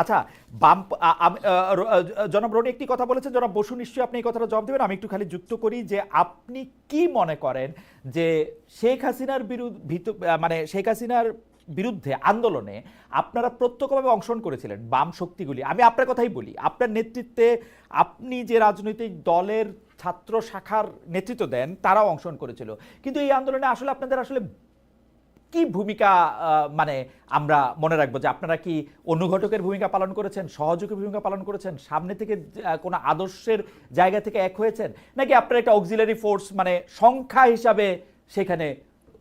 আচ্ছা, বাম জনাব রনি একটি কথা বলেছেন, জনাব বসু নিশ্চয়ই আপনি এই কথাটা জবাব দেবেন। আমি একটু খালি যুক্ত করি যে আপনি কি মনে করেন যে শেখ হাসিনার মানে শেখ হাসিনার বিরুদ্ধে আন্দোলনে আপনারা প্রত্যক্ষভাবে অংশগ্রহণ করেছিলেন বাম শক্তিগুলি। আমি আপনার কথাই বলি, আপনার নেতৃত্বে আপনি যে রাজনৈতিক দলের ছাত্র শাখার নেতৃত্ব দেন তারাও অংশগ্রহণ করেছিল, কিন্তু এই আন্দোলনে আসলে আপনাদের আসলে কি ভূমিকা, মানে আমরা মনে রাখবো যে আপনারা কি অনুঘটকের ভূমিকা পালন করেছেন, সহযোগী ভূমিকা পালন করেছেন, সামনে থেকে কোনো আদর্শের জায়গা থেকে এক হয়েছেন, নাকি আপনারা একটা অক্সিলারি ফোর্স মানে সংখ্যা হিসাবে সেখানে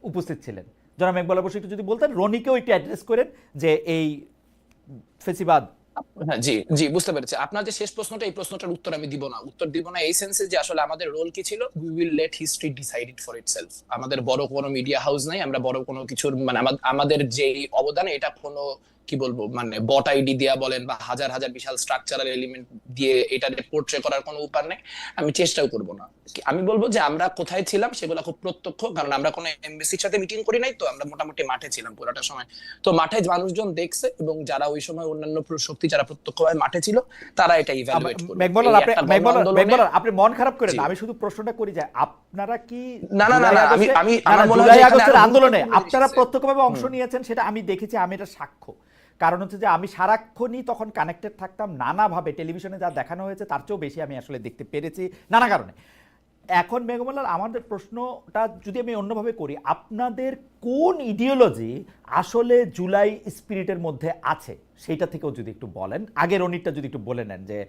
উপস্থিত ছিলেন? জনাব ইকবাল বসু একটু যদি বলতেন, রনিকেও একটু অ্যাড্রেস করেন যে এই ফেসিবাদ। হ্যাঁ, জি জি, বুঝতে পেরেছি আপনার যে শেষ প্রশ্নটা, এই প্রশ্নটার উত্তর আমি দিব না এই সেন্সে যে আসলে আমাদের রোল কি ছিল, we will late history decide it for itself. আমাদের বড় কোনো মিডিয়া হাউস নাই, আমরা বড় কোনো কিছুর মানে আমাদের যে অবদান, এটা কোনো কি বলবো মানে বট আইডি দিয়া বলেন বা হাজার হাজার বিশাল স্ট্রাকচারাল এলিমেন্ট দিয়ে এটা পোর্ট্রে করার কোনো উপায় নেই, আমি চেষ্টাও করব না। আমি বলবো যে আমরা কোথায় ছিলাম সেগুলো খুব প্রত্যক্ষ, কারণ আমরা কোনো এমবিসির সাথে মিটিং করি নাই, তো আমরা মোটামুটি মাঠে ছিলাম পুরোটা সময়। তো মাঠে মানুষজন দেখছে, এবং যারা ওই সময় অন্যান্য শক্তি যারা প্রত্যক্ষভাবে মাঠে ছিল, তারা এটা ইভ্যালুয়েট করবে। মেঘমলার আপনি মন খারাপ করেন না, আমি শুধু প্রশ্নটা করি যে আপনারা কি না না না না, আমি আমার মনে হয় জুলাই যে এখানে আগস্টের আরো আন্দোলনে গুরুত্বপূর্ণ জিনিস আপনারা আছে। প্রত্যক্ষভাবে অংশ নিয়েছেন, সেটা আমি দেখেছি, আমি এটা সাক্ষ্য। কারণ হচ্ছে যে আমি সারাক্ষণই তখন কানেক্টেড থাকতাম, নানাভাবে টেলিভিশনে যা দেখানো হয়েছে তার চেয়েও বেশি আমি আসলে দেখতে পেরেছি নানা কারণে। এখন মেঘমলাল, আমাদের প্রশ্নটা যদি আমি অন্যভাবে করি, আপনাদের কোন ইডিওলজি আসলে জুলাই স্পিরিটের মধ্যে আছে সেইটা থেকেও যদি একটু বলেন। আগের অনিটটা যদি একটু বলে নেন যে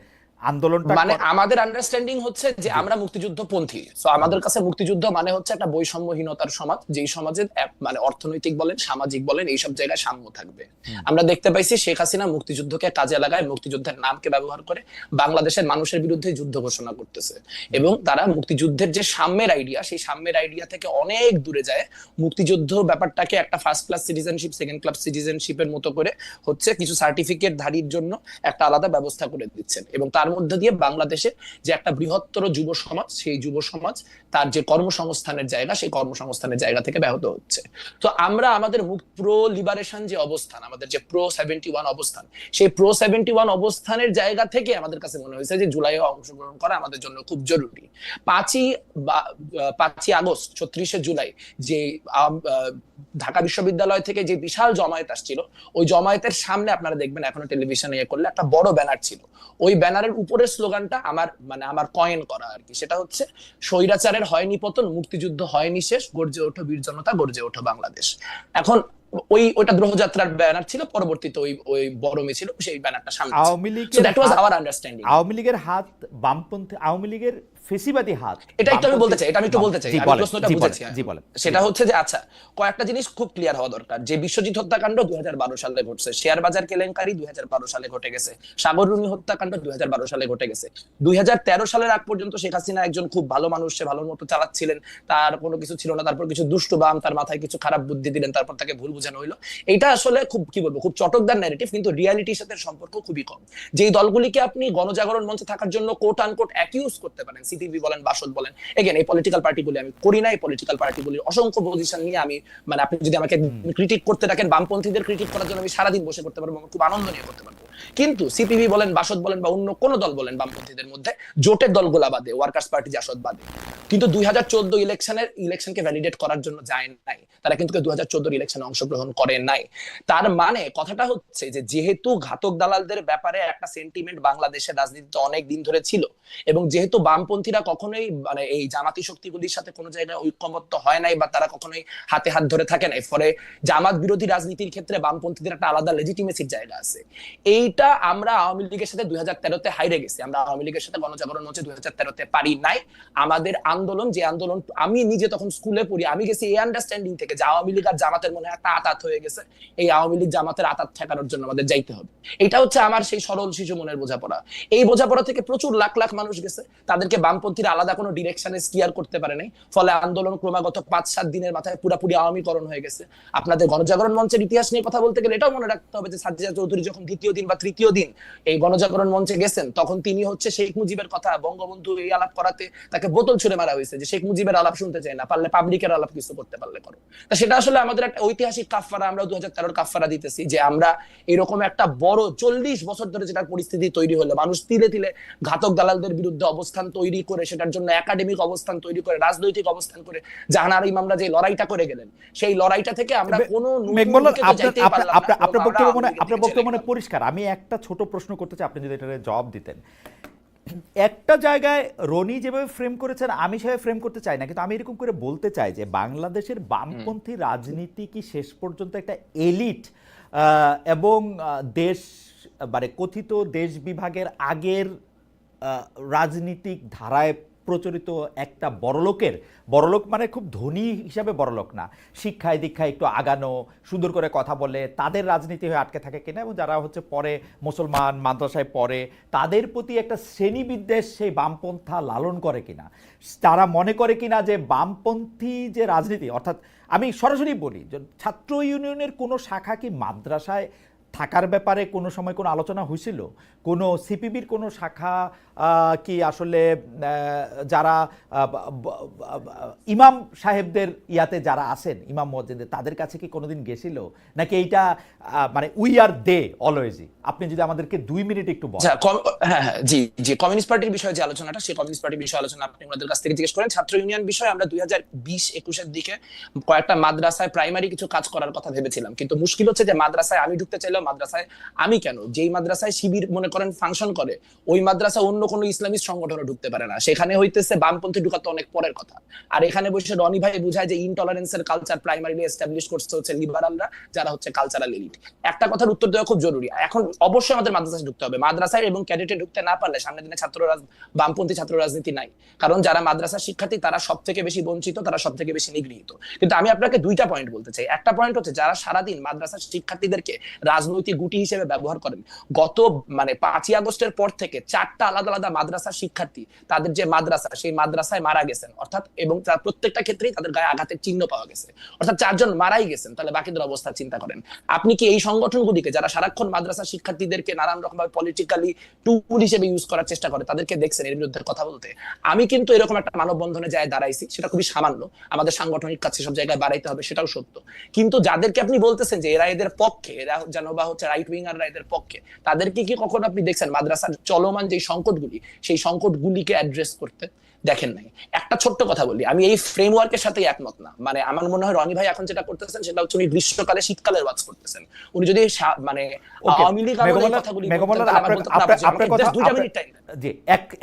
আন্দোলনটা মানে আমাদের আন্ডারস্ট্যান্ডিং হচ্ছে যে আমরা মুক্তিযুদ্ধপন্থী। সো আমাদের কাছে মুক্তিযুদ্ধ মানে হচ্ছে একটা বৈষম্যহীনতার সমাজ, যেই সমাজে মানে অর্থনৈতিক বলেন, সামাজিক বলেন, এইসব জায়গায় সাম্য থাকবে। আমরা দেখতে পাইছি শেখ হাসিনা মুক্তিযুদ্ধকে কাজে লাগায়, মুক্তিযুদ্ধের নামকে ব্যবহার করে বাংলাদেশের মানুষের বিরুদ্ধে যুদ্ধ ঘোষণা করতেছে, এবং তারা মুক্তিযুদ্ধের যে সাম্যের আইডিয়া, সেই সাম্যের আইডিয়া থেকে অনেক দূরে যায়। মুক্তিযুদ্ধ ব্যাপারটাকে একটা first class citizenship, second class সিটিজেনশিপের মতো করে হচ্ছে কিছু সার্টিফিকেট ধারীর জন্য একটা আলাদা ব্যবস্থা করে দিচ্ছেন, এবং তার মধ্যে দিয়ে বাংলাদেশে যে একটা বৃহত্তর যুব সমাজ, সেই যুব সমাজ তার যে কর্মসংস্থানের জায়গা, সেই কর্মসংস্থানের জায়গা থেকে ব্যাহত হচ্ছে। তো আমরা আমাদের প্রো লিবারেশন যে অবস্থান, আমাদের যে প্রো 71 অবস্থান, সেই প্রো 71 অবস্থানের জায়গা থেকে আমাদের কাছে মনে হয়েছে যে জুলাইয়ে অংশগ্রহণ করা আমাদের জন্য খুব জরুরি। 5ই আগস্ট 36শে জুলাই যে ঢাকা বিশ্ববিদ্যালয় থেকে যে বিশাল জমায়েত আসছিল, ওই জমায়েতের সামনে আপনারা দেখবেন এখনো টেলিভিশনে করলে একটা বড় ব্যানার ছিল। ওই ব্যানারের উপরের স্লোগানটা আমার কয়েন করা আর কি, সেটা হচ্ছে স্বৈরাচারের হয়নি পতন, মুক্তিযুদ্ধ হয়নি শেষ, গর্জে ওঠো বীর জনতা, গর্জে ওঠো বাংলাদেশ। এখন ওইটা গ্রহযাত্রার ব্যানার ছিল, পরবর্তীতে ওই বড় মিছিল সেই ব্যানারটা সামনে ছিল। আওয়ামী সো দ্যাট ওয়াজ লীগের আওয়ার আন্ডারস্ট্যান্ডিং। আওয়ামী লীগের হাত বামপন্থী, আওয়ামী লীগের ফেসিবাদী হাত, এটা একটু আমি বলতে চাই, আমি প্রশ্নটা বুঝেছি। জি বলেন। সেটা হচ্ছে যে আচ্ছা, কয়েকটা জিনিস খুব ক্লিয়ার হওয়া দরকার। যে বিশ্বজিৎ হত্যাকাণ্ড 2012 সালে ঘটছে, শেয়ার বাজার কেলেঙ্কারি 2012 সালে ঘটে গেছে, সাগর রুনি হত্যাকাণ্ড 2012 সালে ঘটে গেছে। 2013 সালের আগ পর্যন্ত শেখ হাসিনা একজন খুব ভালো মানুষ, সে ভালো মতো চালাচ্ছিলেন, তার কোনো কিছু ছিল না। তারপর কিছু দুষ্টু বাম তার মাথায় কিছু খারাপ বুদ্ধি দিলেন, তারপর তাকে ভুল বোঝানো হইলো। এটা আসলে খুব কি বলবো, খুব চটকদার ন্যারেটিভ, কিন্তু রিয়ালিটির সাথে সম্পর্ক খুবই কম। যেই দলগুলিকে আপনি গণজাগরণ মঞ্চে থাকার জন্য কোট আনকোট অ্যাকিউজ করতে পারেন, সিটিভি বলেন, বাসদ বলেন, এগেন এই পলিটিক্যাল পার্টিগুলি আমি করি না, এই পলিটিক্যাল পার্টিগুলির অসংখ্য পজিশন নিয়ে আমি মানে আপনি যদি আমাকে ক্রিটিক করতে থাকেন, বামপন্থীদের ক্রিটিক করার জন্য আমি সারাদিন বসে করতে পারবো, খুব আনন্দ নিয়ে করতে পারবো। কিন্তু সিপিবি বলেন, বাসদ বলেন, বা অন্য কোন দল বলেন বামপন্থীদের মধ্যে, জোটের দলগুলা বাদে, ওয়ার্কার্স পার্টি জাসদ বাদে, কিন্তু 2014 ইলেকশনকে ভ্যালিডেট করার জন্য যায় নাই। তারা কিন্তু 2014 ইলেকশনে অংশগ্রহণ করে নাই। তার মানে কথাটা হচ্ছে যে যেহেতু ঘাতক দালালদের ব্যাপারে একটা সেন্টিমেন্ট বাংলাদেশের রাজনীতিতে অনেক দিন ধরে ছিল, এবং যেহেতু বামপন্থীরা কখনোই মানে এই জামাতি শক্তিগুলির সাথে কোনো জায়গায় ঐক্যমত্য হয় নাই, বা তারা কখনোই হাতে হাত ধরে থাকে নাই, ফলে জামাত বিরোধী রাজনীতির ক্ষেত্রে বামপন্থীদের একটা আলাদা লেজিটিমেসির জায়গা আছে। এইটা আমরা আওয়ামী লীগের সাথে 2013-তে হাইরে গেছি। আমরা আওয়ামী লীগের সাথে গণজাগরণ মঞ্চে 2013-তে পারি নাই। আমাদের আন্দোলন, যে আন্দোলন আমি নিজে তখন স্কুলে পড়ি, আমি গেছি এই আন্ডারস্ট্যান্ডিং থেকে যে আওয়ামী লীগ আর জামাতের মনে একটা আতাত হয়ে গেছে, এই আওয়ামী লীগ জামাতের আতাত ঠেকানোর জন্য আমাদের যাইতে হবে। এটা হচ্ছে আমার সেই সরল শিশু মনের বোঝাপড়া। এই বোঝাপড়া থেকে প্রচুর লাখ লাখ মানুষ গেছে, তাদেরকে বামপন্থীরা আলাদা কোনো ডিরেকশনে স্টিয়ার করতে পারে নাই, ফলে আন্দোলন ক্রমাগত 5-7 দিনের মাথায় পুরাপুরি আওয়ামীকরণ হয়ে গেছে। আপনাদের গণজাগরণ মঞ্চের ইতিহাস নিয়ে কথা বলতে গেলে এটাও মনে রাখতে হবে যে সাজ্জাদ চৌধুরী যখন দ্বিতীয় দিন বা তৃতীয় দিন এই গণজাগরণ মঞ্চে গেছেন, তখন তিনি হচ্ছে শেখ মুজিবের কথা বঙ্গবন্ধু এই আলাপ করাতে তাকে বোতল ছুড়ে মারা হয়েছে যে শেখ মুজিবের আলাপ শুনতে চাই না, পারলে পাবলিকের আলাপ কিছু করতে পারলে করো। তা সেটা আসলে আমাদের একটা ঐতিহাসিক কাফফারা, আমরা 2013 কাফফারা দিতেছি যে আমরা এরকম একটা বড় 40 বছর ধরে যেটা পরিস্থিতি তৈরি হলো, মানুষ তিলে তিলে ঘাতক দালালদের বিরুদ্ধে অবস্থান তৈরি করে, সেটার জন্য একাডেমিক অবস্থান তৈরি করে, রাজনৈতিক অবস্থান করে জাহানারা ইমামরা যে লড়াইটা করে গেলেন, সেই লড়াইটা থেকে আমরা কোনো আপনার বক্তব্য মনে পরিষ্কার। আমি একটা ছোট প্রশ্ন করতে চাই, আপনি যদি এটার জবাব দিতেন। একটা জায়গায় রনি যেভাবে ফ্রেম করেছেন আমি সেভাবে ফ্রেম করতে চাই না, কিন্তু আমি এরকম করে বলতে চাই যে বাংলাদেশের বামপন্থী রাজনীতি কি শেষ পর্যন্ত একটা এলিট এবং দেশ মানে কথিত দেশ বিভাগের আগের রাজনীতিক ধারায় প্রচলিত একটা বড়লোক মানে খুব ধনী হিসাবে বড়লোক না, শিক্ষায় দীক্ষায় একটু আগানো, সুন্দর করে কথা বলে তাদের রাজনীতি হয়ে আটকে থাকে কিনা, এবং যারা হচ্ছে পরে মুসলমান মাদ্রাসায় পড়ে তাদের প্রতি একটা শ্রেণীবিদ্বেষ সেই বামপন্থা লালন করে কিনা, তারা মনে করে কিনা যে বামপন্থী যে রাজনীতি, অর্থাৎ আমি সরাসরি বলি যে ছাত্র ইউনিয়নের কোনো শাখা কি মাদ্রাসায় থাকার ব্যাপারে কোনো সময় কোনো আলোচনা হয়েছিল? কোনো সিপিবির কোনো শাখা কি আসলে যারা ইমাম সাহেবদের ইয়াতে যারা আছেন ইমাম মসজিদে তাদের কাছে কি কোনোদিন গেছিল, নাকি এইটা মানে উই আর দে অলওয়েজই? আপনি যদি আমাদেরকে 2 মিনিট একটু বলেন। হ্যাঁ হ্যাঁ জি জি, কমিউনিস্ট পার্টির বিষয়ে যে আলোচনাটা, সেই কমিউনিস্ট পার্টির বিষয়ে আলোচনা আপনি ওনাদের কাছ থেকে জিজ্ঞেস করেন। ছাত্র ইউনিয়ন বিষয়ে আমরা 2020-21 দিকে কয়েকটা মাদ্রাসায় প্রাইমারি কিছু কাজ করার কথা ভেবেছিলাম, কিন্তু মুশকিল হচ্ছে যে মাদ্রাসায় আমি ঢুকতে চাইলেও মাদ্রাসায় আমি কেন, যেই মাদ্রাসায় শিবির মনে করেন ফাংশন করে ওই মাদ্রাসা অন্য কোনো ইসলামিক সংগঠনও ঢুকতে পারে না, সেখানে হইতেছে বামপন্থী ঢুকাতে অনেক পরের কথা। আর এখানে বসে রনি ভাই বুঝায় যে ইনটলারেন্সের কালচার প্রাইমারিলি এস্টাবলিশ করতে হচ্ছে লিবারালরা, যারা হচ্ছে কালচারাল এলিট। একটা কথার উত্তর দেওয়া খুব জরুরি, এখন অবশ্যই আমাদের মাদ্রাসায় ঢুকতে হবে, মাদ্রাসায় এবং ক্যাডেটে ঢুকতে না পারলে সামনের দিনে বামপন্থী ছাত্র রাজনীতি নাই, কারণ যারা মাদ্রাসার শিক্ষার্থী তারা সব থেকে বেশি বঞ্চিত, তারা সব থেকে বেশি নিগৃহীত। কিন্তু আমি আপনাকে 2টা পয়েন্ট বলতে চাই। একটা পয়েন্ট হচ্ছে যারা সারাদিন মাদ্রাসার শিক্ষার্থীদেরকে রাজনৈতিক গুটি হিসেবে ব্যবহার করেন, গত মানে 5ই আগস্টের পর থেকে 4টা আলাদা আলাদা মাদ্রাসার শিক্ষার্থী তাদের যে মাদ্রাসা সেই মাদ্রাসায় মারা গেছেন, অর্থাৎ এবং তার প্রত্যেকটা ক্ষেত্রেই তাদের গায়ে আঘাতের চিহ্ন পাওয়া গেছে, অর্থাৎ 4 জন মারাই গেছেন। তাহলে বাকিদের অবস্থা চিন্তা করেন। আপনি কি এই সংগঠনগুলিকে যারা সারাক্ষণ মাদ্রাসা শিক্ষার্থীদেরকে নানান রকম ভাবে পলিটিক্যালি টুল হিসেবে ইউজ করার চেষ্টা করে তাদেরকে দেখছেন এর বিরুদ্ধে কথা বলতে? আমি কিন্তু এরকম একটা মানববন্ধনে যায় দাঁড়াইছি, সেটা খুবই সামান্য, আমাদের সাংগঠনিক কাছে সব জায়গায় বাড়াইতে হবে সেটাও সত্য, কিন্তু যাদেরকে আপনি বলতেছেন যে এরা এদের পক্ষে, এরা যেন বা হচ্ছে রাইট উইঙ্গাররা এদের পক্ষে, তাদেরকে কি কখনো আপনি দেখছেন মাদ্রাসার চলমান যে সংকটগুলি সেই সংকটগুলিকে অ্যাড্রেস করতে? দেখেন নাই। একটা ছোট্ট কথা বলি, আমি এই ফ্রেমওয়ার্কের সাথে একমত না। মানে আমার মনে হয় রনি ভাই এখন যেটা করতেছেন সেটা হচ্ছে উনি গ্রীষ্মকালে শীতকালের ওয়াজ করতেছেন। উনি যদি মানে আওয়ামী লীগ আমলের কথাগুলি বলতেন তাহলে আমার বলতে আপনার কথা 2 মিনিট টাইম জি,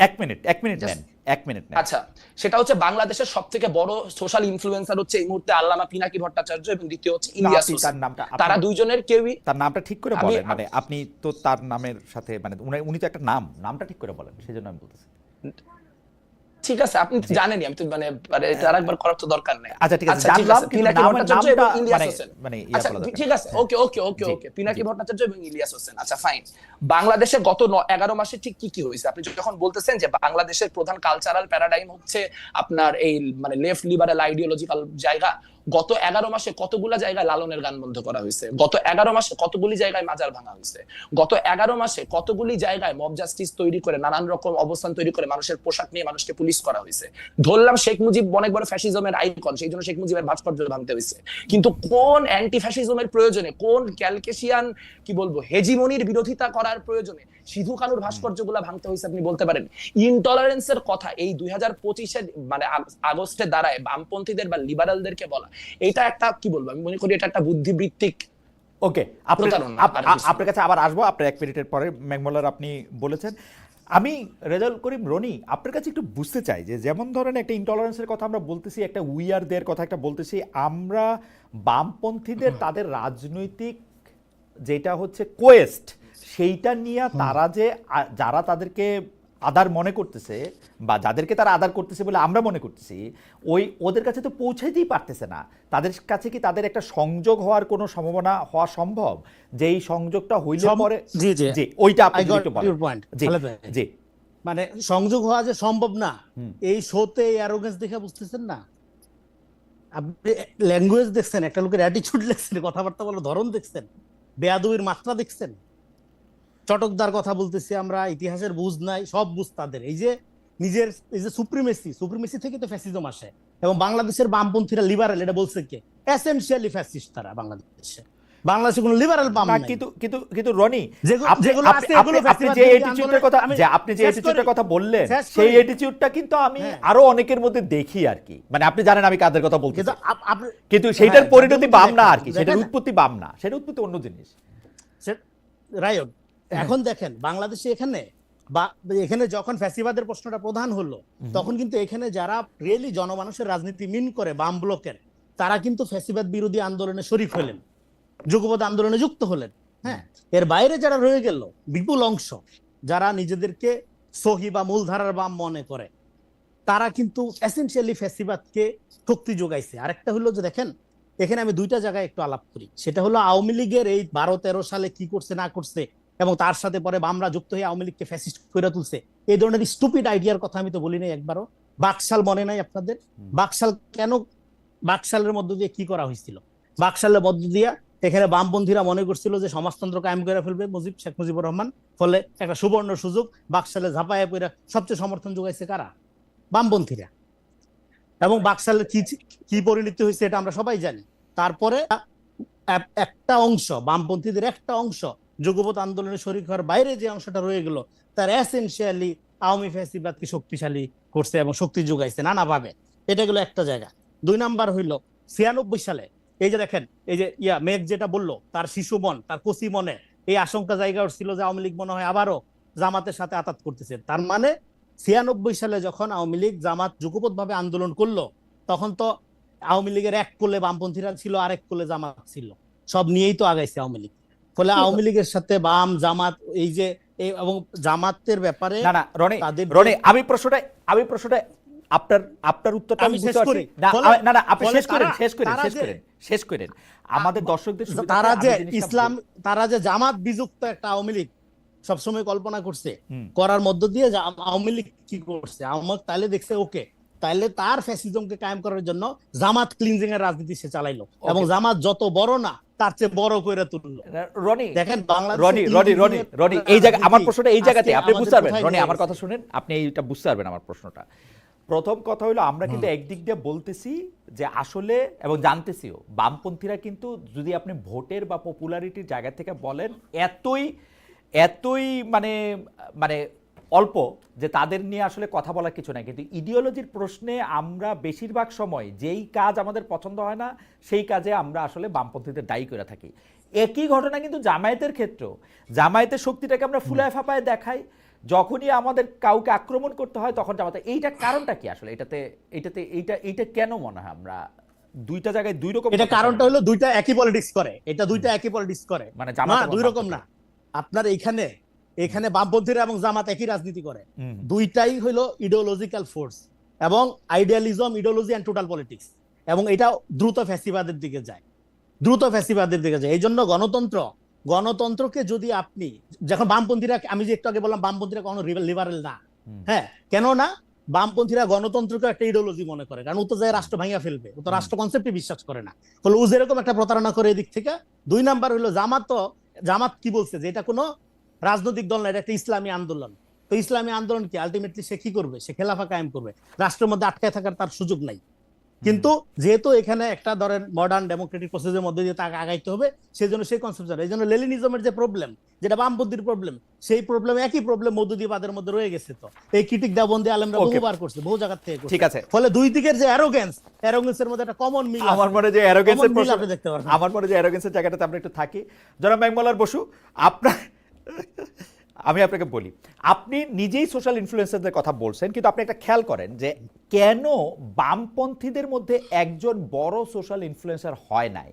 এক মিনিট নেন, 1 মিনিট নেন। আচ্ছা, সেটা হচ্ছে বাংলাদেশের সবথেকে বড় সোশ্যাল ইনফ্লুয়েন্সার হচ্ছে এই মুহূর্তে আল্লামা পিনাকি ভট্টাচার্য এবং দ্বিতীয় হচ্ছে ইলিয়াস হোসেন। তারা দুইজনের কেউই, তার নামটা ঠিক করে বলেন, মানে আপনি তো তার নামের সাথে মানে উনি তো একটা নামটা ঠিক করে বলেন, সেজন্য আমি বলতেছি। ঠিক আছে, আপনি জানেনই, আমি তো মানে এটা আরেকবার করার তো দরকার নাই। আচ্ছা ঠিক আছে, জানলাম কিন্তু পিনাকি ভট্টাচার্য এবং ইলিয়াস মানে হোসেন। মানে আচ্ছা ঠিক আছে, ওকে পিনাকি ভট্টাচার্য এবং ইলিয়াস হোসেন, আচ্ছা ফাইন। বাংলাদেশে গত 11 মাসে ঠিক কি কি হয়েছে? আপনি যখন বলতেছেন যে বাংলাদেশের প্রধান কালচারাল প্যারাডাইম হচ্ছে আপনার এই মানে লেফট লিবারাল আইডিওলজিক্যাল জায়গা, গত 11 মাসে কতগুলা জায়গায় লালনের গান বন্ধ করা হয়েছে, গত 11 মাসে কতগুলি জায়গায় মাজার ভাঙা হয়েছে, গত 11 মাসে কতগুলি জায়গায় মব জাস্টিস তৈরি করে নানান রকম অবস্থান তৈরি করে মানুষের পোশাক নিয়ে মানুষকে পুলিশ করা হয়েছে। ধরলাম শেখ মুজিব অনেক বড় ফ্যাসিজমের আইকন, সেই জন্য শেখ মুজিবের ভাস্কর্য ভাঙতে হয়েছে, কিন্তু কোন অ্যান্টি ফ্যাসিজমের প্রয়োজনে, কোন ক্যালকেশিয়ান কি বলবো হেজিমনির বিরোধিতা করার প্রয়োজনে সিধু কানুর ভাস্কর্যগুলা ভাঙতে হয়েছে আপনি বলতে পারেন? ইনটলারেন্সের কথা এই 2025-এ মানে আগস্টে দাঁড়ায় বামপন্থীদের বা লিবারালদেরকে বলা, এটা একটা কি বলবো, আমি মনে করি এটা একটা বুদ্ধিবৃত্তিক। ওকে, আপনার কাছে আবার আসবো আপনার 1 মিনিটের পরে। ম্যাকমোলার আপনি বলেছেন, আমি রেজাউল করিম রনি আপনার কাছে একটু বুঝতে চাই যে যেমন ধরেন একটা ইনটলারেন্সের কথা আমরা বলতেছি, একটা উইয়ার দের কথা একটা বলতেছি, আমরা বামপন্থীদের তাদের রাজনৈতিক যেটা হচ্ছে কোয়েস্ট সেইটা নিয়ে তারা যে যারা তাদেরকে আদার মনে করতেছে বা যাদেরকে তারা আদার করতেছে বলে আমরা মনে করতেছি, ওদের কাছে তো পৌঁছাইতেই পারতেছে না। তাদের কাছে কি তাদের একটা সংযোগ হওয়ার কোনো সম্ভাবনা হওয়া সম্ভব? যেই সংযোগটা হইলে পরে জি ওইটা আপনি একটু বলেন। জি মানে সংযোগ হওয়া যে সম্ভব না, এই শোতে অ্যারোগেন্স দেখে বুঝতেছেন না? আপনি ল্যাঙ্গুয়েজ দেখছেন, একটা লোকের অ্যাটিটিউড দেখছেন, কথাবার্তা বলার ধরন দেখছেন, বেয়াদবির মাত্রা দেখছেন। চটকদার কথা বলতেছি আমরা, ইতিহাসের বুঝ নাই, সব বুঝ তাদের। এই যে নিজের এই যে সুপ্রিমেসি থেকে তো ফ্যাসিজম আসে, এবং বাংলাদেশের বামপন্থীরা লিবারেল, এটা বলছে কে? এসেনশিয়ালি ফ্যাসিস্ট তারা। বাংলাদেশে কোনো লিবারেল বাম না, নাই। কিন্তু রনি, যেগুলো আছে এগুলো আপনি যে অ্যাটিটিউডের কথা, আপনি যে অ্যাটিটিউডের কথা বললেন, সেই অ্যাটিটিউডটা কিন্তু আমি আরো অনেকের মধ্যে দেখি আর কি। মানে আপনি জানেন আমি কাদের কথা বলছি, কিন্তু সেটার পরিণতি বাম না আর কি, সেটার উৎপত্তি বাম না, সেটা উৎপত্তি অন্য জিনিস। রায়ট, এখন দেখেন বাংলাদেশে এখানে যখন ফ্যাসিবাদের প্রশ্নটা প্রধান হলো, তখন কিন্তু এখানে যারা রিয়েলি জনমানুষের রাজনীতি মিন করে বাম ব্লকের, তারা কিন্তু ফ্যাসিবাদ বিরোধী আন্দোলনে শরীক হলেন, যুগপৎ আন্দোলনে যুক্ত হলেন। হ্যাঁ, এর বাইরে যারা রয়ে গেল বিপুল অংশ, যারা নিজেদেরকে সহি বা মূলধারার বাম মনে করে, তারা কিন্তু এসেনশিয়ালি ফ্যাসিবাদকে শক্তি যোগাইছে। আরেকটা হলো যে দেখেন, এখানে আমি দুইটা জায়গায় একটু আলাপ করি। সেটা হলো আওয়ামী লীগের এই 12-13 সালে কি করছে না করছে, এবং তার সাথে পরে বামরা যুক্ত হয়ে আওয়ামী লীগকে ফ্যাসিস্ট করে তুলছে, এই ধরনের স্টুপিড আইডিয়ার কথা আমি তো বলি নাই একবারও। বাকশাল মনে নাই আপনাদের? বাকশালের মধ্য দিয়ে কি করা হয়েছিল? বাকশালের মধ্য দিয়ে এখানে বামপন্থীরা মনে করছিল যে সমাজতন্ত্র কায়েম করে ফেলবে শেখ মুজিবুর রহমান, ফলে একটা সুবর্ণ সুযোগ, বাকশালে ঝাঁপায় পড়ে সবচেয়ে সমর্থন যোগাইছে কারা? বামপন্থীরা। এবং বাকশালের কি পরিণতি হয়েছে এটা আমরা সবাই জানি। তারপরে একটা অংশ, বামপন্থীদের একটা অংশ যুগপৎ আন্দোলনে শরীক হওয়ার বাইরে যে অংশটা রয়ে গেল, তার এসেনশিয়ালি আওয়ামী ফ্যাসিবাদকে শক্তিশালী করছে এবং শক্তি যোগাইছে নানাভাবে। এটা গেল একটা জায়গা। 2 নাম্বার হইল 96 সালে, এই যে দেখেন, এই যে মেঘ যেটা বললো, তার শিশু মন, তার কচি মনে এই আশঙ্কা জায়গা ছিল যে আওয়ামী লীগ মনে হয় আবারও জামাতের সাথে আতাত করতেছে। তার মানে 96 সালে যখন আওয়ামী লীগ জামাত যুগপৎ ভাবে আন্দোলন করলো, তখন তো আওয়ামী লীগের এক কোলে বামপন্থীরা ছিল, আরেক কোলে জামাত ছিল, সব নিয়েই তো আগাইছে আওয়ামী লীগ। ফলে আওয়ামী লীগের সাথে বাম জামাত এই যে এবং জামাতের ব্যাপারে না রনি, আমি প্রশ্নটা আপনার উত্তরটা আমি বুঝতে পারছি না, আপনি শেষ করেন আমাদের দর্শকদের সুবিধার্থে। তারা যে জামাত বিযুক্ত একটা আওয়ামী লীগ সবসময় কল্পনা করছে, করার মধ্য দিয়ে আওয়ামী লীগ কি করছে, তাহলে দেখছে ওকে, তাহলে তার ফ্যাসিজমকে কায়েম করার জন্য জামাত ক্লিনজিং এর রাজনীতি সে চালাইলো, এবং জামাত যত বড় না তার চেয়ে বড় করে তুললো। রনি, দেখেন রনি, এই জায়গা আমার প্রশ্নটা এই জায়গাতে আপনি বুঝতে পারবেন। রনি, আমার কথা শুনেন, আপনি এইটা বুঝতে পারবেন আমার প্রশ্নটা। প্রথম কথা হলো, আমরা কিন্তু একদিক দিয়ে বলতেছি যে আসলে, এবং জানতেছিও, বামপন্থীরা কিন্তু যদি আপনি ভোটের বা পপুলারিটির জায়গা থেকে বলেন, এতই মানে অল্প যে তাদের নিয়ে আসলে কথা বলার কিছু নাই। কিন্তু ইডিওলজির প্রশ্নে আমরা বেশিরভাগ সময় যেই কাজ আমাদের পছন্দ হয় না, সেই কাজে আমরা আসলে বামপন্থীদের দায়ী করে থাকি। একই ঘটনা কিন্তু জামায়াতের ক্ষেত্রেও। জামায়াতের শক্তিটাকে আমরা ফুলায় ফাঁপায় দেখাই, যখনই আমাদের কাউকে আক্রমণ করতে হয় তখন জামাতে। এইটা কারণটা কি আসলে? এইটা কেন মনে হয় আমরা দুইটা জায়গায় দুই রকম? এটা কারণটা হলো দুইটা একই পলিটিক্স করে, দুইটা একই পলিটিক্স করে, মানে জামাত দুই রকম না। আপনার এখানে বামপন্থীরা এবং জামাত একই রাজনীতি করে, দুইটাই হলো ইডিওলজিক্যাল ফোর্স, এবং idealism, ideology and total politics, এবং এটা দ্রুত ফ্যাসিবাদের দিকে যায়। এই জন্য গণতন্ত্রকে যদি আপনি, যখন বামপন্থীরা, আমি যে একটু আগে বললাম বামপন্থীরা কোনো লিবারেল না, হ্যাঁ, কেন না? বামপন্থীরা গণতন্ত্রকে একটা ইডিওলজি মনে করে, কারণ ও তো যায় রাষ্ট্র ভাঙিয়া ফেলবে, ও তো রাষ্ট্র কনসেপ্টে বিশ্বাস করে না। ফলে ও যেরকম একটা প্রতারণা করে এদিক থেকে। 2 নাম্বার হলো জামাত কি বলছে যে এটা কোনো রাজনৈতিক দল না, এটা একটা ইসলামী আন্দোলন। তো ইসলামী আন্দোলন কি আলটিমেটলি সে কি করবে? সে খেলাফা কায়েম করবে, রাষ্ট্রের মধ্যে আটকায় থাকার তার সুযোগ নাই। কিন্তু যেহেতু এখানে একটা ধরেন মডার্ন ডেমোক্রেটিক প্রসেসের মধ্যে দিয়ে তাকে আগাইতে হবে, সেই জন্য সেই কনসেপ্ট, এই জন্য লেনিনিজমের যে প্রবলেম, যেটা বামপন্থীর প্রবলেম, সেই প্রবলেম একই প্রবলেম মধ্যদিবাদের মধ্যে রয়ে গেছে। তো এই ক্রিটিক দেওবন্দি আলেমরা বহুবার করছে, বহু জায়গা থেকে করছে। ঠিক আছে, ফলে দুই দিকের যে অ্যারোগেন্সের মধ্যে একটা কমন মিল, আমার মনে যে অ্যারোগেন্সের প্রশ্ন আপনি দেখতে পারবেন, আমার মনে যে অ্যারোগেন্সের জায়গাটাতে আমরা একটু থাকি। জনাব মেঘমালার বসু, আমি আপনাকে বলি, আপনি নিজেই সোশ্যাল ইনফ্লুয়েন্সারদের কথা বলছেন, কিন্তু আপনি একটা খেয়াল করেন যে কেন বামপন্থীদের মধ্যে একজন বড় সোশ্যাল ইনফ্লুয়েন্সার হয় নাই?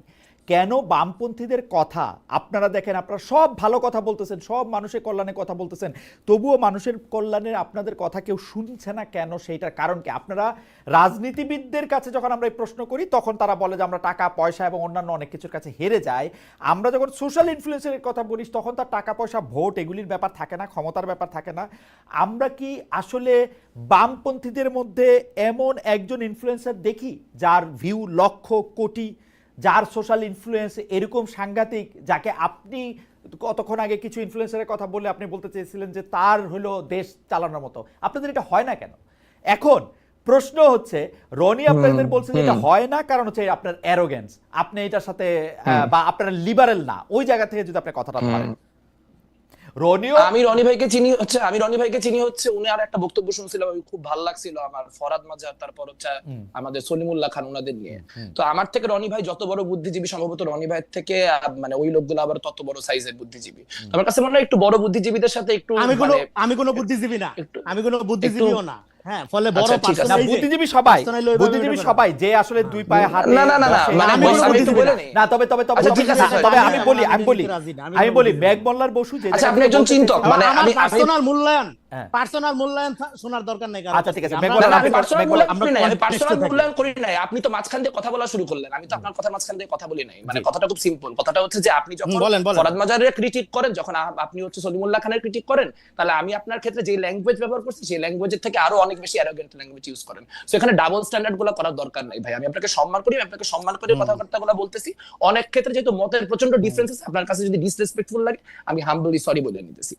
কেন বামপন্থীদের কথা আপনারা দেখেন, আপনারা সব ভালো কথা বলতেছেন, সব মানুষের কল্যাণে কথা বলতেছেন, তবুও মানুষের কল্যাণে আপনাদের কথা কেউ শুনছে না কেন? সেইটার কারণ কি? আপনারা রাজনীতিবিদদের কাছে যখন আমরা এই প্রশ্ন করি, তখন তারা বলে যে আমরা টাকা পয়সা এবং অন্যান্য অনেক কিছুর কাছে হেরে যাই। আমরা যখন সোশ্যাল ইনফ্লুয়েন্সের কথা বলি, তখন তার টাকা পয়সা, ভোট, এগুলির ব্যাপার থাকে না, ক্ষমতার ব্যাপার থাকে না। আমরা কি আসলে বামপন্থীদের মধ্যে এমন একজন ইনফ্লুয়েন্সার দেখি যার ভিউ লক্ষ কোটি, যার সোশ্যাল ইনফ্লুয়েন্স এরকম সাংঘাতিক, যাকে আপনি কতক্ষণ আগে কিছু ইনফ্লুয়েন্সারের কথা বলে আপনি বলতে চেয়েছিলেন যে তার হলো দেশ চালানোর মতো, আপনাদের এটা হয় না কেন? এখন প্রশ্ন হচ্ছে রনি আপনাদের বলছে যে এটা হয় না কারণ হচ্ছে আপনার অ্যারোগেন্স, আপনি এটার সাথে বা আপনারা লিবারেল না, ওই জায়গা থেকে যদি আপনি কথাটা ধরেন। আমি রনি ভাইকে চিনি হচ্ছে উনি আর একটা বক্তব্য শুনছিলাম, খুব ভালো লাগছিল আমার, ফরাদ মাজার, তারপর হচ্ছে আমাদের সলিমুল্লাহ খান, ওনাদের নিয়ে। তো আমার থেকে রনি ভাই যত বড় বুদ্ধিজীবী, সম্ভবত রনি ভাইয়ের থেকে মানে ওই লোকগুলো আবার তত বড় সাইজের বুদ্ধিজীবী। আমার কাছে মনে হয় একটু বড় বুদ্ধিজীবীদের সাথে একটু আমি কোনো বুদ্ধিজীবী না, আমি কোনো বুদ্ধিজীবীও না। হ্যাঁ, ফলে বড় বুদ্ধিজীবী সবাই যে আসলে দুই পায়ে হাত না তবে আমি বলি মেঘ মোল্লার বসু যে আপনি একজন চিন্তক, মানে আমি পার্সোনাল মূল্যায়ন শোনার দরকার নেই। আচ্ছা ঠিক আছে, আমি পার্সোনাল মূল্যায়ন করি নাই, আপনি তো মাঝখান দিয়ে কথা বলা শুরু করলেন, আমি তো আপনার কথা মাঝখান দিয়ে কথা বলি নাই। মানে কথাটা খুব সিম্পল, কথাটা হচ্ছে যে আপনি যখন ফরাদ মাজারের ক্রিটিক করেন, যখন আপনি হচ্ছে সলিমুল্লাহ খানের ক্রিটিক করেন, তাহলে আমি আপনার ক্ষেত্রে যে ল্যাঙ্গুয়েজ ব্যবহার করছি সেই ল্যাঙ্গুয়েজের থেকে আরো অনেক বেশি অ্যারোগেন্ট ল্যাঙ্গুয়েজ ইউজ করেন। সো এখানে ডাবল স্ট্যান্ডার্ড গুলো করার দরকার নাই ভাই। আমি আপনাকে সম্মান করি, আপনাকে সম্মান করে কথাবার্তাগুলো বলতেছি। অনেক ক্ষেত্রে যেহেতু মতের প্রচন্ড ডিফারেন্স আছে, আপনার কাছে যদি ডিসরেসপেক্টফুল লাগে আমি হাম্বলি সরি বলে নিতেছি।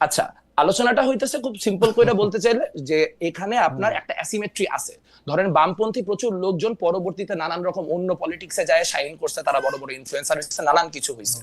আচ্ছা, আলোচনাটা হইতেছে খুব সিম্পল করে বলতে চাইলে যে এখানে আপনার একটা অ্যাসিমেট্রি আছে। ধরেন বামপন্থী প্রচুর লোকজন পরবর্তীতে নানান রকম অন্য পলিটিক্সে যায় শাইন করছে, তারা বড় বড় ইনফ্লুয়েন্সার হচ্ছে, নানান কিছু হয়েছে।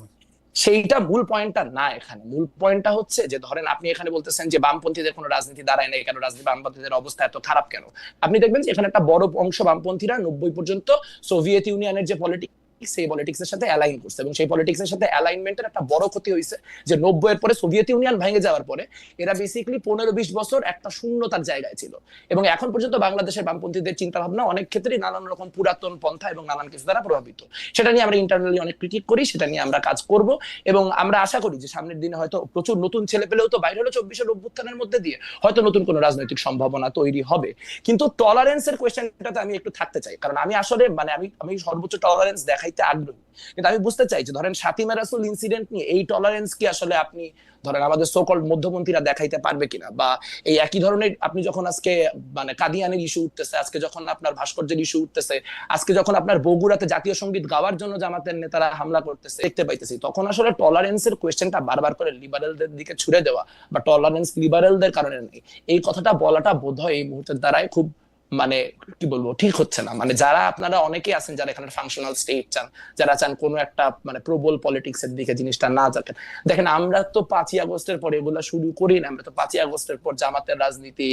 সেইটা মূল পয়েন্টটা না, এখানে মূল পয়েন্টটা হচ্ছে যে ধরেন আপনি এখানে বলতেছেন যে বামপন্থীদের কোনো রাজনীতি দাঁড়ায় না, কেন রাজনীতি, বামপন্থীদের অবস্থা এত খারাপ কেন? আপনি দেখবেন যে এখানে একটা বড় অংশ বামপন্থীরা 90 পর্যন্ত সোভিয়েত ইউনিয়নের যে পলিটিক্স, সেই পলিটিক্সের সাথে অ্যালাইন করছে, এবং সেই পলিটিক্সের সাথে অ্যালাইনমেন্টের একটা বড় ক্ষতি হয়েছে যে 90 এর পরে সোভিয়েত ইউনিয়ন ভেঙে যাওয়ার পরে এরা বেসিক্যালি 15-20 বছর একটা শূন্যতার জায়গায় ছিল, এবং এখন পর্যন্ত বাংলাদেশের বামপন্থীদের চিন্তা ভাবনা অনেক ক্ষেত্রেই নানান রকম পুরাতন পন্থা এবং নানান কিছু দ্বারা প্রভাবিত। সেটা নিয়ে আমরা ইন্টারনালি অনেক ক্রিটিক করি, সেটা নিয়ে আমরা কাজ করব, এবং আমরা আশা করি যে সামনের দিনে হয়তো প্রচুর নতুন ছেলে পেলেও তো বাইরে হলো 24-এর অভ্যুত্থানের মধ্যে দিয়ে হয়তো নতুন কোনো রাজনৈতিক সম্ভাবনা তৈরি হবে। কিন্তু টলারেন্সের কোয়েশ্চেনটাতে আমি একটু থাকতে চাই, কারণ আমি আসলে মানে আমি সর্বোচ্চ টলারেন্স দেখাইতে আগ্রহী, কিন্তু আমি বুঝতে চাই যে ধরেন ফাতিমা রাসূল ইনসিডেন্ট নিয়ে এই টলারেন্স কি আসলে আপনি ধরেন আমাদের সোকল্ড মধ্যপন্থীরা দেখাইতে পারবে কিনা, বা এই একই ধরনের আপনি যখন আজকে মানে কাদিয়ানের ইস্যু উঠতেছে, আজকে যখন আপনার ভাস্কর্যের ইস্যু উঠতেছে, আজকে যখন আপনার বগুড়াতে জাতীয় সঙ্গীত গাওয়ার জন্য জামাতের নেতারা হামলা করতেছে দেখতে পাইতেছি, তখন আসলে টলারেন্সের কোয়েশ্চেনটা বারবার করে লিবারেলদের দিকে ছুড়ে দেওয়া বা টলারেন্স লিবারেলদের কারণে নেই, এই কথাটা বলাটা বোধহয় এই মুহূর্তের দ্বারাই খুব মানে কি বলবো ঠিক হচ্ছে না। মানে যারা আপনারা অনেকেই আছেন যারা এখানে ফাংশনাল স্টেট চান, যারা চান কোনো একটা মানে প্রবল পলিটিক্স এর দিকে জিনিসটা না যাবেন, দেখেন আমরা তো 5ই আগস্টের পর এগুলা শুরু করি না। আমরা তো 5ই আগস্টের পর জামাতের রাজনীতি,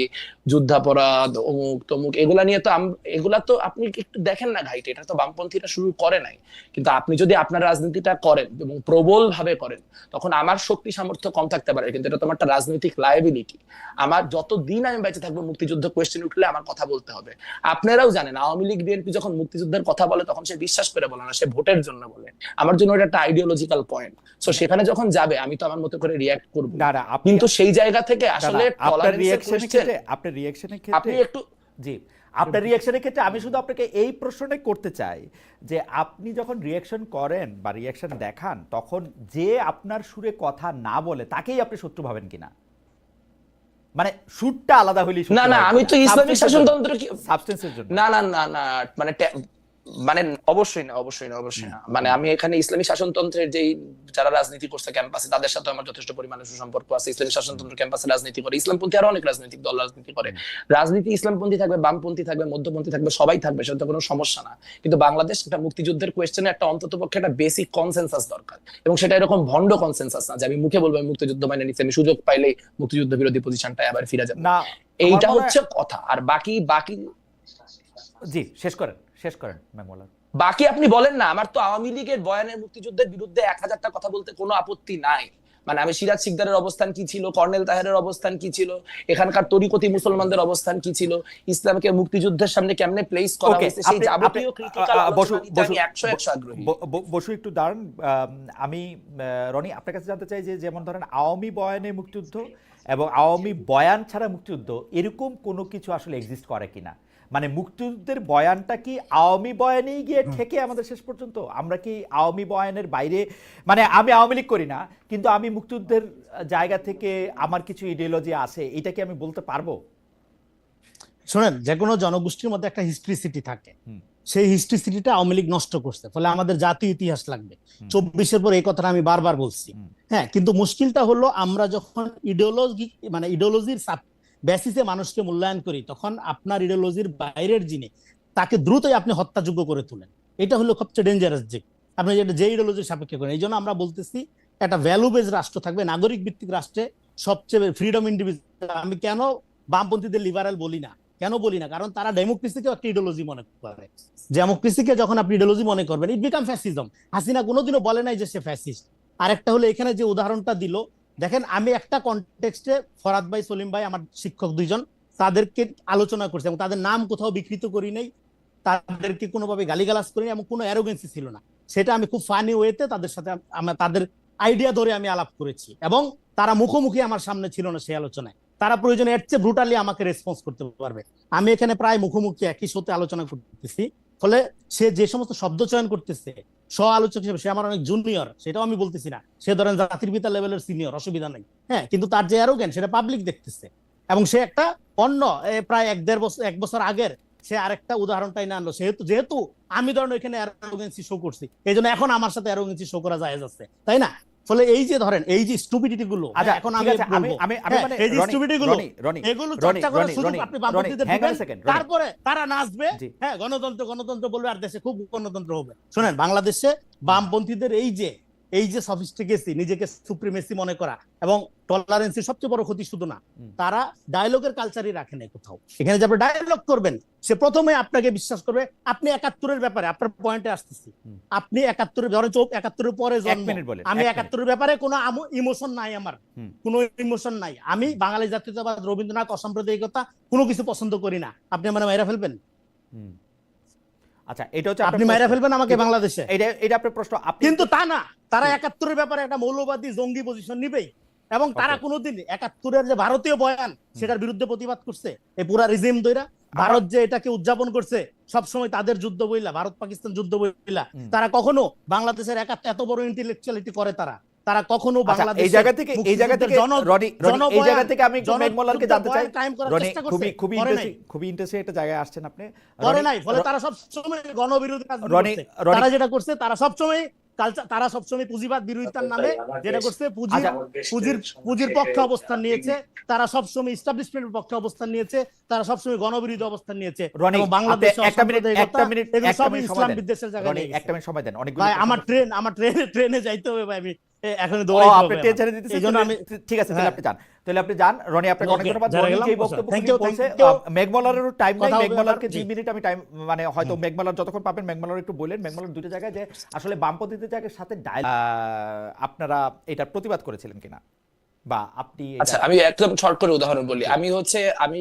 যুদ্ধাপরাধ, অমুক তমুক, এগুলা নিয়ে তো এগুলা তো আপনি একটু দেখেন না ঘাইটে, এটা তো বামপন্থীরা শুরু করে নাই। কিন্তু আপনি যদি আপনার রাজনীতিটা করেন এবং প্রবল ভাবে করেন, তখন আমার শক্তি সামর্থ্য কম থাকতে পারে, কিন্তু এটা তো আমার একটা রাজনৈতিক লায়াবিলিটি। আমার যতদিন আমি বেঁচে থাকবো মুক্তিযুদ্ধ কোয়েশ্চেন উঠলে আমার কথা বলতে হবে। আপনারাও জানেন আওয়ামী লীগ বিএনপি যখন মুক্তিযুদ্ধের কথা বলে তখন সে বিশ্বাস করে বলে না, সে ভোটের জন্য বলে। আমার জন্য এটা একটা আইডিওলজিক্যাল পয়েন্ট। সো সেখানে যখন যাবে আমি তো আমার মতো করে রিঅ্যাক্ট করব, কিন্তু সেই জায়গা থেকে আসলে আপনার রিঅ্যাকশনের ক্ষেত্রে আপনি একটু জি আপনার রিঅ্যাকশনের ক্ষেত্রে আমি শুধু আপনাকে এই প্রশ্নটাই করতে চাই যে আপনি যখন রিঅ্যাকশন করেন বা রিঅ্যাকশন দেখান, তখন যে আপনার সুরে কথা না বলে তাকেই আপনি শত্রু ভাবেন কিনা? মানে সুরটা আলাদা হইলে না আমি তো ইসলামিক শাসনতন্ত্র সাবস্টেন্সের জন্য না মানে মানে অবশ্যই না মানে আমি এখানে ইসলামী শাসনতন্ত্রের যেই যারা রাজনীতি করছে ক্যাম্পাসে তাদের সাথে আমার যথেষ্ট পরিমাণে সুসম্পর্ক আছে। ইসলামী শাসনতন্ত্র ক্যাম্পাসে রাজনীতি করে, ইসলামপন্থী আরো অনেক রাজনৈতিক দল রাজনীতি করে। রাজনীতি ইসলামপন্থী থাকবে, বামপন্থী থাকবে, মধ্যপন্থী থাকবে, সবাই থাকবে, সেটা কোনো সমস্যা না। কিন্তু বাংলাদেশ একটা মুক্তিযুদ্ধের কোয়েশ্চেনে একটা অন্ততপক্ষে একটা বেসিক কনসেনসাস দরকার, এবং সেটা এরকম ভন্ড কনসেনসাস না যে আমি মুখে বলবো আমি মুক্তিযুদ্ধ মানে নিচ্ছি, আমি সুযোগ পাইলেই মুক্তিযুদ্ধ বিরোধী পজিশনটা আবার ফিরে যাবো না, এইটা হচ্ছে কথা। আর বাকি জি শেষ করেন মেমোলা। বাকি আপনি বলেন না। আমার তো আওয়ামী লীগের বয়ানের মুক্তিযুদ্ধের বিরুদ্ধে 1000টা কথা বলতে কোনো আপত্তি নাই। মানে আমি সিরাজ শিকদারের অবস্থান কি ছিল, কর্নেল তাহেরের অবস্থান কি ছিল, এখানকার তরিকতি মুসলমানদের অবস্থান কি ছিল, ইসলামকে মুক্তিযুদ্ধের সামনে কেমনে প্লেস করা হয়েছে, সেই যাবতীয় ক্রিটিক্যাল আলোচনা আমি 100 আগ্রহী। বসু একটু দাঁড়ান, আমি রনি আপনার কাছে জানতে চাই যে যেমন ধরেন আওয়ামী বয়ানে মুক্তিযুদ্ধ এবং আওয়ামী বয়ান ছাড়া মুক্তিযুদ্ধ এরকম কোনো কিছু আসলে এক্সিস্ট করে কিনা? মানে মুক্তিযুদ্ধের বয়ানটা কি আওয়ামী বয়ানেই গিয়ে ঠেকে আমাদের শেষ পর্যন্ত? আমরা কি আওয়ামী বয়ানের বাইরে, মানে আমি আওয়ামী লীগ করি না কিন্তু আমি মুক্তিযুদ্ধের জায়গা থেকে আমার কিছু ইডিওলজি আছে, এটা কি আমি বলতে পারবো? শোনেন, যে কোনো জনগোষ্ঠীর মধ্যে একটা হিস্ট্রিসিটি থাকে, সেই হিস্ট্রিসিটিটা আওয়ামী লীগ নষ্ট করছে, ফলে আমাদের জাতীয় ইতিহাস লাগবে। 24-এর পর এই কথাটা আমি বারবার বলছি। হ্যাঁ, কিন্তু মুশকিলটা হলো আমরা যখন ইডিওলজির বেসিসে মানুষকে মূল্যায়ন করি, তখন আপনার ইডিওলজির বাইরের যিনি, তাকে দ্রুতই আপনি হত্যাযোগ্য করে তোলেন। এটা হলো সবচেয়ে ডেঞ্জারাস দিক, আপনি যেটা যে ইডিওলজির সাপেক্ষে করেন। এই জন্য আমরা বলতেছি একটা ভ্যালু বেজ রাষ্ট্র থাকবে, নাগরিক ভিত্তিক রাষ্ট্রে সবচেয়ে ফ্রিডম ইন্ডিভিজুয়াল। আমি কেন বামপন্থীদের লিবারাল বলি না, কারণ তারা ডেমোক্রেসিকে একটা ইডিওলজি মনে করে। ডেমোক্রেসিকে যখন আপনি ইডিওলজি মনে করবেন, ইট বিকাম ফ্যাসিজম। হাসিনা কোনোদিনও বলে নাই যে সে ফ্যাসিস্ট। আরেকটা হলো এখানে যে উদাহরণটা দিল, দেখেন আমি একটা কনটেক্সটে ফরাদ ভাই, সলিম ভাই, আমার শিক্ষক দুইজন, তাদেরকে আলোচনা করছি এবং তাদের নাম কোথাও বিকৃত করি নাই, তাদেরকে কোনোভাবে গালিগালাজ করিনি এবং কোনো অ্যারোগেন্সি ছিল না। সেটা আমি খুব ফানি ওয়েতে তাদের সাথে তাদের আইডিয়া ধরে আমি আলাপ করেছি এবং তারা মুখোমুখি আমার সামনে ছিল না সেই আলোচনায়। তারা প্রয়োজনে এর চেয়ে ব্রুটালি আমাকে রেসপন্স করতে পারবে। আমি এখানে প্রায় মুখোমুখি একই সাথে আলোচনা করতেছি, ফলে সে যে সমস্ত শব্দ চয়ন করতেছে সহ আলোচক হিসেবে, সে আমার অনেক জুনিয়র, সেটাও আমি বলতেছি না। সে ধরেন জাতির পিতা লেভেলের সিনিয়র, অসুবিধা নেই। হ্যাঁ, কিন্তু তার যে অ্যারোগেন্স সেটা পাবলিক দেখতেছে এবং সে একটা অন্য প্রায় 1 বছর আগের সে আরেকটা উদাহরণটাই না আনলো। যেহেতু আমি ধরেন ওইখানে অ্যারোগেন্সি শো করছি, এই জন্য এখন আমার সাথে অ্যারোগেন্সি শো করা যায় যাচ্ছে, তাই না? ফলে এই যে ধরেন এই যে স্টুপিডিটি গুলো, এখন আমি এই যে স্টুপিডিটি গুলো এগুলো চর্চা করার সুযোগ আপনি বামপন্থীদের দিবেন, তারপরে তারা নাচবে, হ্যাঁ গণতন্ত্র বলবে, আর দেশে খুব গণতন্ত্র হবে। শুনেন, বাংলাদেশে বামপন্থীদের এই যে সফিস্টিকেসি, নিজেকে সুপ্রিমেসি মনে করা এবং টলারেন্সির সবচেয়ে বড় ক্ষতি শুধু না, তারা ডায়লগের কালচারই রাখে না কোথাও। এখানে যে আপনি ডায়লগ করবেন, সে প্রথমে আপনাকে বিশ্বাস করবে। আপনি 71-এর ব্যাপারে, আপনার পয়েন্টে আসতেছি, আপনি 71-এর ধরেন 71-এর পরে জন্ম, আমি 71-এর ব্যাপারে কোনো ইমোশন নাই, আমার কোনো ইমোশন নাই। আমি বাঙালি জাতীয়তাবাদ, রবীন্দ্রনাথ, অসাম্প্রদায়িকতা কোনো কিছু পছন্দ করি না। আপনি মানে মেরে ফেলবেন? আচ্ছা, এটা হচ্ছে আপনি মেরে ফেলবেন আমাকে বাংলাদেশে? এটা আপনার প্রশ্ন। কিন্তু তা না, তারা 71-এর ব্যাপারে একটা মৌলবাদী জঙ্গি পজিশন নিবেই এবং তারা কোনোদিন 71-এর যে ভারতীয় বয়ান সেটার বিরুদ্ধে প্রতিবাদ করছে। এই পুরা রিজিম দইরা ভারত যে এটাকে উদযাপন করছে সবসময় তাদের যুদ্ধ বইলা, ভারত পাকিস্তান যুদ্ধ বইলা, তারা কখনো বাংলাদেশের এত বড় ইন্টেলেকচুয়ালিটি করে তারা কখনো বাংলাদেশ এই জায়গা থেকে আমি মেঘমল্লারকে জানতে চাই। রনি, খুবই ইন্টারেস্টিং একটা জায়গায় আসছেন আপনি। করে নাই, ফলে তারা সবসময় গণবিরোধী রাজনীতি করছে। তারা যেটা করছে, তারা সবসময় পুঁজিবাদ বিরোধিতার নামে যেটা করছে, পুঁজির পক্ষে অবস্থান নিয়েছে, তারা সবসময় এস্টাবলিশমেন্টের পক্ষে অবস্থান নিয়েছে, তারা সবসময় গণবিরোধী অবস্থান নিয়েছে। এবং বাংলাদেশে সব ইসলাম বিদ্বেষের জায়গায় নিয়ে গেছে। একটা মিনিট সময় দেন। ভাই, আমার ট্রেনে যাইতে হবে ভাই, আমি এখন ঠিক আছে, তাহলে আপনি যান। রনি, আপনাকে অনেক ধন্যবাদ। মেঘমল্লারেরও টাইম নাই, মেঘমল্লারকে 2 মিনিট আমি টাইম, মানে হয়তো মেঘমল্লার যতক্ষণ পাবেন মেঘমল্লার একটু বলেন। মেঘমল্লার দুটো জায়গায় যে আসলে বামপন্থীদের জায়গার সাথে আপনারা এটা প্রতিবাদ করেছিলেন কিনা, বা আপনি? আচ্ছা, আমি একদম শর্ট করে উদাহরণ বলি। আমি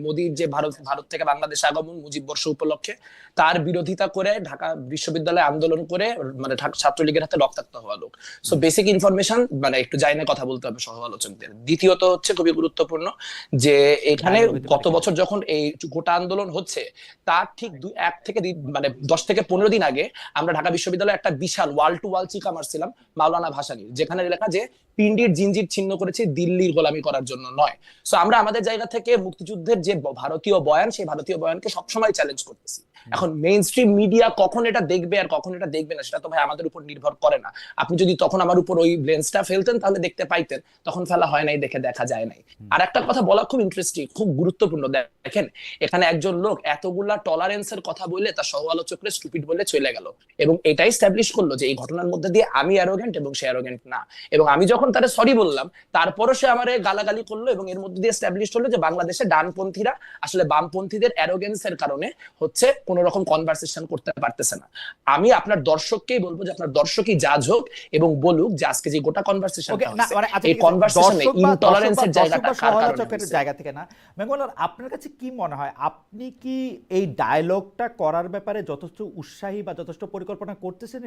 মোদির যে ভারত থেকে বাংলাদেশে আগমন, মুজিব বর্ষ উপলক্ষে তার বিরোধিতা করে ঢাকা বিশ্ববিদ্যালয়ে আন্দোলন করে, মানে ছাত্রলীগের হাতে রক্তাক্ত হওয়া লোক। সো বেসিক ইনফরমেশন মানে একটু যাই না কথা বলতে হবে সহ আলোচকদের। দ্বিতীয়ত হচ্ছে খুবই গুরুত্বপূর্ণ যে এখানে গত বছর যখন এই গোটা আন্দোলন হচ্ছে, তার ঠিক 10 থেকে 15 দিন আগে আমরা ঢাকা বিশ্ববিদ্যালয়ে একটা বিশাল ওয়াল টু ওয়াল চিকা মারছিলাম মাওলানা ভাসানীর, যেখানে লেখা যে পিন্ডির জিনজির ছিন্ন করেছে দিল্লির গোলামি করার জন্য নয়। সো আমরা আমাদের জায়গা থেকে মুক্তিযুদ্ধের যে ভারতীয় বয়ান, সেই ভারতীয় বয়ানকে সবসময় চ্যালেঞ্জ করতেছি। এখন মেইন স্ট্রিম মিডিয়া কখন এটা দেখবে আর কখন এটা দেখবে না, সেটা তো ভাই আমাদের উপর নির্ভর করে না। আপনি যদি তখন আমার উপর ওই লেন্সটা ফেলতেন তাহলে দেখতে পাইতেন, তখন ফেলা হয় নাই, দেখে দেখা যায় নাই। আর একটা কথা বলা খুব ইন্টারেস্টিং, খুব গুরুত্বপূর্ণ। দেখেন, এখানে একজন লোক এতগুলা টলারেন্সের কথা বলে তার সহ আলোচকরা স্টুপিড বলে চলে গেল এবং এটাই এস্টাবলিশ করলো যে এই ঘটনার মধ্যে দিয়ে আমি অ্যারোগেন্ট এবং সে অ্যারোগেন্ট না। এবং আমি যখন তারে সরি বললাম, তারপরও সে আমারে গালাগালি করলো এবং এর মধ্যে দিয়ে এস্টাবলিশ হলো যে বাংলাদেশে ডানপন্থীরা আসলে বামপন্থীদের অ্যারোগেন্সের কারণে হচ্ছে কোন রকম কনভারসেশন করতে পারতেছে না। আমি আপনার দর্শককেই বলবো যে আপনার দর্শকই জাজ হোক এবং বলুক যে আজকে যে গোটা কনভারসেশন এই কনভারসেশনে ইনটলারেন্সের জায়গাটা কার কারণে, জায়গা থেকে না। মেঘমল্লার, আপনার কাছে কি মনে হয়, আপনি কি এই ডায়ালগটা করার ব্যাপারে যথেষ্ট উৎসাহী বা যথেষ্ট পরিকল্পনা করতেছেন?